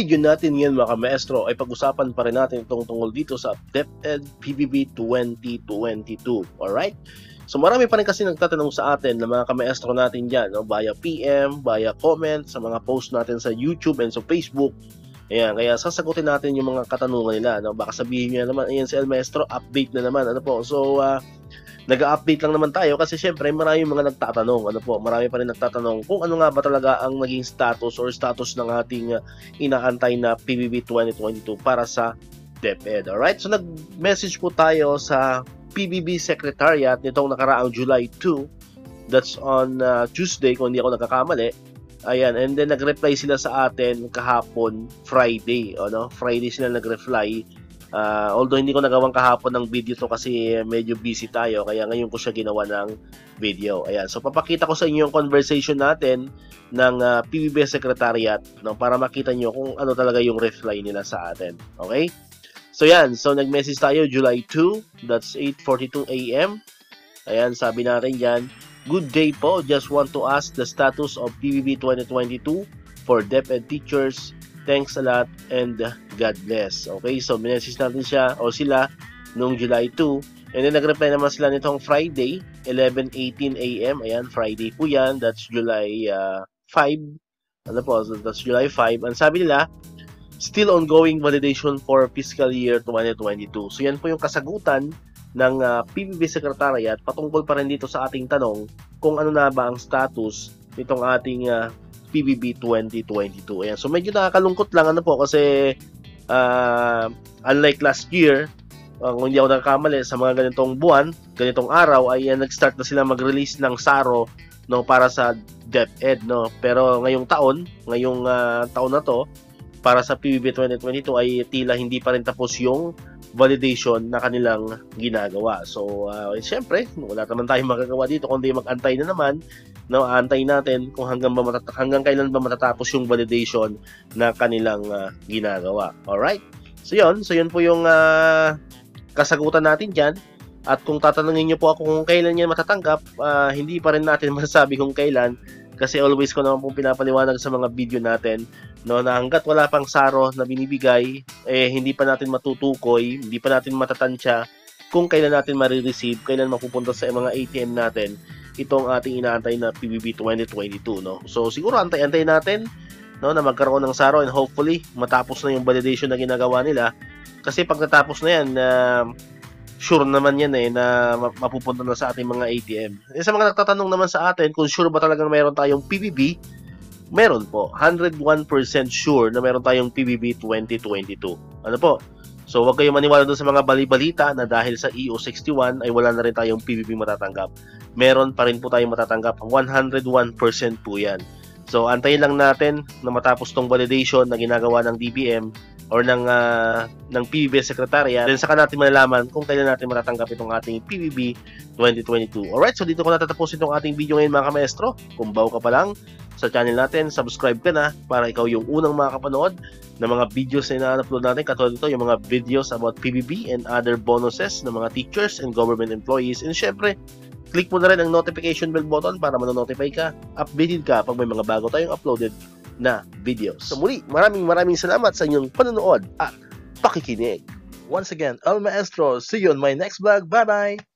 video natin ngayon mga maestro ay pag-usapan pa rin natin itong tungkol dito sa DepEd PBB 2022. Alright? So marami pa rin kasi nagtatanong sa atin ng mga kamaestro natin dyan, no? Via PM, via comment, sa mga post natin sa YouTube and sa Facebook. Ayan, kaya sasagutin natin yung mga katanungan nila, no? Baka sabihin nyo naman, ayan si El Maestro, update na naman. Ano po? So, nag-update lang naman tayo kasi syempre maraming mga nagtatanong. Ano po? Marami pa rin nagtatanong kung ano nga ba talaga ang naging status or status ng ating inaantay na PBB 2022 para sa DepEd. Alright? So, nag-message po tayo sa PBB Secretariat nitong nakaraang July 2. That's on Tuesday kung hindi ako nagkakamali. Ayan, and then nag-reply sila sa atin kahapon Friday. Ano? Friday sila nag-reply. Although hindi ko nagawang kahapon ng video to kasi medyo busy tayo, kaya ngayon ko siya ginawa ng video. Ayan, so papakita ko sa inyo yung conversation natin ng PBB Secretariat, no, para makita nyo kung ano talaga yung reply nila sa atin. Okay? So yan, so nag-message tayo July 2, that's 8:42 AM. Ayan, sabi natin dyan, good day po, just want to ask the status of PBB 2022 for DepEd teachers. Thanks a lot and God bless. Okay, so minessage natin siya o sila noong July 2. And then nag-reply naman sila nitong Friday, 11:18 AM. Ayan, Friday po yan, that's July 5. Ano po, so that's July 5. Ang sabi nila, still ongoing validation for fiscal year 2022. So yan po yung kasagutan ng PBB Secretariat patungkol pa rin dito sa ating tanong kung ano na ba ang status nitong ating PBB 2022. Ayan. So medyo nakakalungkot lang ano po kasi unlike last year, kung hindi ako nakakamali, sa mga ganitong buwan, ganitong araw ay nag-start na sila mag-release ng SARO, no, para sa DepEd, no. Pero ngayong taon na to, para sa PBB 2022 ay tila hindi pa rin tapos yung validation na kanilang ginagawa. So, siyempre, wala naman tayong magagawa dito kundi mag-antay na naman. No, antay natin kung hanggang kailan ba matatapos yung validation na kanilang ginagawa. Alright? So, yun po yung kasagutan natin dyan. At kung tatanungin nyo po ako kung kailan yan matatanggap, hindi pa rin natin masasabi kung kailan. Kasi always ko naman pong pinapaliwanag sa mga video natin, no, na hanggat wala pang SARO na binibigay, hindi pa natin matutukoy, hindi pa natin matatansya kung kailan natin marireceive, kailan mapupunta sa mga ATM natin itong ating inaantay na PBB 2022, no. So siguro antay-antay natin, no, na magkaroon ng SARO and hopefully matapos na yung validation na ginagawa nila. Kasi pag natapos na yan, sure naman yan na mapupunta na sa ating mga ATM. Sa mga nagtatanong naman sa atin kung sure ba talagang meron tayong PBB, meron po. 101% sure na meron tayong PBB 2022. Ano po? So huwag kayong maniwala doon sa mga bali-balita na dahil sa EO61 ay wala na rin tayong PBB matatanggap. Meron pa rin po tayong matatanggap. 101% po yan. So antayin lang natin na matapos tong validation na ginagawa ng DBM or ng PBB Secretariat, then saka natin malalaman kung kailan natin matatanggap itong ating PBB 2022. Alright, so dito ko natatapos itong ating video ngayon mga kamaestro. Kung bago ka pa lang sa channel natin, subscribe ka na para ikaw yung unang makakapanood ng mga videos na ina-upload natin. Katulad ito, yung mga videos about PBB and other bonuses ng mga teachers and government employees. And syempre, click mo na rin ang notification bell button para manonotify ka, updated ka pag may mga bago tayong uploaded na videos. So muli, maraming salamat sa inyong panonood at pakikinig. Once again, El Maestro. See you on my next vlog. Bye-bye!